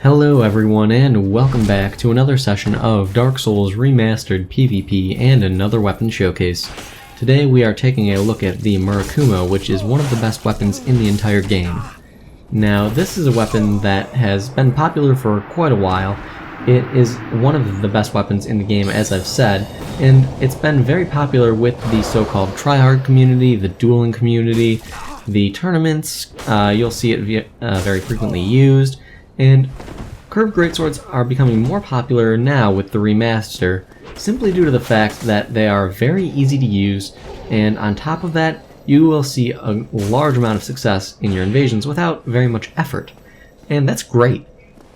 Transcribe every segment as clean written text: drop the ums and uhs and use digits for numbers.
Hello everyone and welcome back to another session of Dark Souls Remastered PvP and another weapon showcase. Today we are taking a look at the Murakumo, which is one of the best weapons in the entire game. Now this is a weapon that has been popular for quite a while. It is one of the best weapons in the game, as I've said, and it's been very popular with the so-called tryhard community, the dueling community, the tournaments. You'll see it very frequently used. And curved greatswords are becoming more popular now with the remaster, simply due to the fact that they are very easy to use, and on top of that, you will see a large amount of success in your invasions without very much effort. And that's great.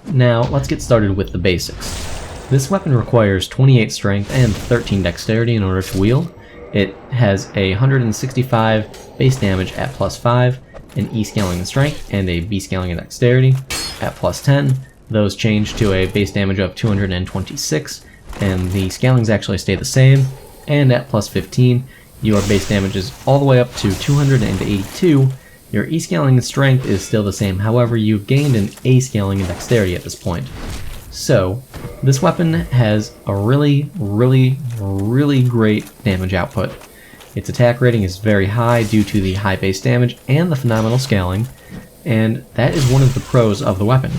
Now, let's get started with the basics. This weapon requires 28 strength and 13 dexterity in order to wield. It has a 165 base damage at +5, an E scaling in strength, and a B scaling in dexterity. At +10, those change to a base damage of 226, and the scalings actually stay the same. And at +15, your base damage is all the way up to 282. Your E scaling in strength is still the same, however you've gained an A scaling in dexterity at this point. So, this weapon has a really great damage output. Its attack rating is very high due to the high base damage and the phenomenal scaling, and that is one of the pros of the weapon.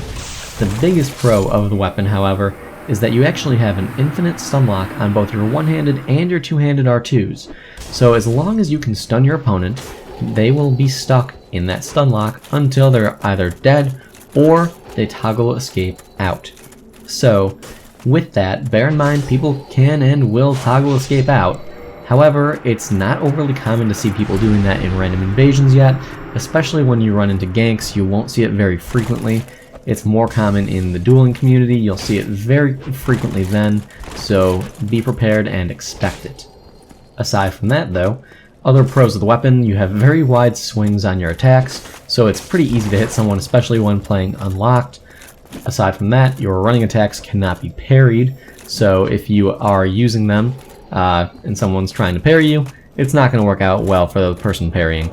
The biggest pro of the weapon, however, is that you actually have an infinite stun lock on both your one-handed and your two-handed R2s. So as long as you can stun your opponent, they will be stuck in that stun lock until they're either dead or they toggle escape out. So with that, bear in mind people can and will toggle escape out. However, it's not overly common to see people doing that in random invasions yet, especially when you run into ganks. You won't see it very frequently. It's more common in the dueling community. You'll see it very frequently then, so be prepared and expect it. Aside from that though, other pros of the weapon, you have very wide swings on your attacks, so it's pretty easy to hit someone, especially when playing unlocked. Aside from that, your running attacks cannot be parried, so if you are using them and someone's trying to parry you, it's not going to work out well for the person parrying.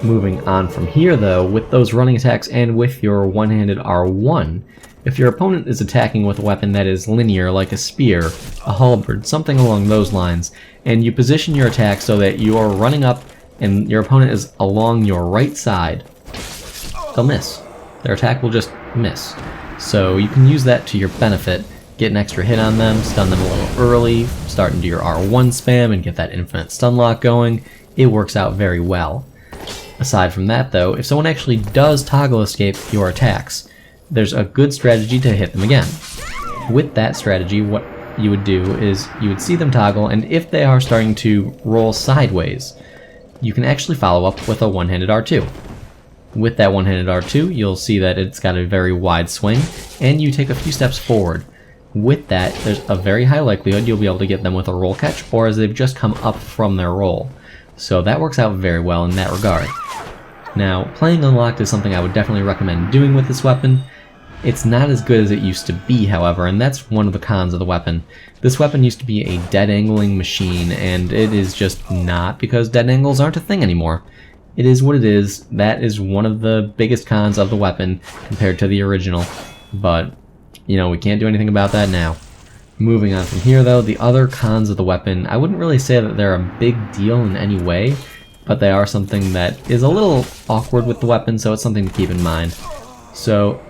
Moving on from here though, with those running attacks and with your one-handed R1, if your opponent is attacking with a weapon that is linear like a spear, a halberd, something along those lines, and you position your attack so that you're running up and your opponent is along your right side, they'll miss. Their attack will just miss. So you can use that to your benefit. Get an extra hit on them, stun them a little early, start into your R1 spam and get that infinite stun lock going. It works out very well. Aside from that though, if someone actually does toggle escape your attacks, there's a good strategy to hit them again. With that strategy, what you would do is you would see them toggle, and if they are starting to roll sideways, you can actually follow up with a one-handed R2. With that one-handed R2, you'll see that it's got a very wide swing, and you take a few steps forward. With that, there's a very high likelihood you'll be able to get them with a roll catch, or as they've just come up from their roll. So that works out very well in that regard. Now, playing unlocked is something I would definitely recommend doing with this weapon. It's not as good as it used to be, however, and that's one of the cons of the weapon. This weapon used to be a dead angling machine, and it is just not, because dead angles aren't a thing anymore. It is what it is. That is one of the biggest cons of the weapon compared to the original, but you know, we can't do anything about that now. Moving on from here though, the other cons of the weapon, I wouldn't really say that they're a big deal in any way, but they are something that is a little awkward with the weapon, so it's something to keep in mind. So,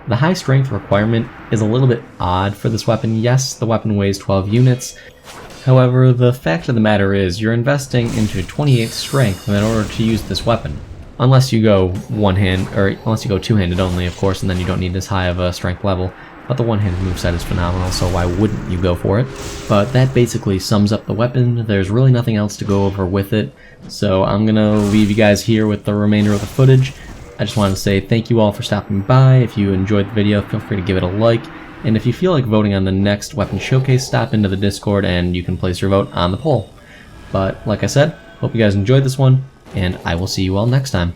the high strength requirement is a little bit odd for this weapon. Yes, the weapon weighs 12 units. However, the fact of the matter is, you're investing into 28 strength in order to use this weapon. Unless you go unless you go two-handed only, of course, and then you don't need as high of a strength level. But the one-handed moveset is phenomenal, so why wouldn't you go for it? But that basically sums up the weapon. There's really nothing else to go over with it, so I'm gonna leave you guys here with the remainder of the footage. I just wanted to say thank you all for stopping by. If you enjoyed the video, feel free to give it a like, and if you feel like voting on the next weapon showcase, stop into the Discord and you can place your vote on the poll. But like I said, hope you guys enjoyed this one, and I will see you all next time.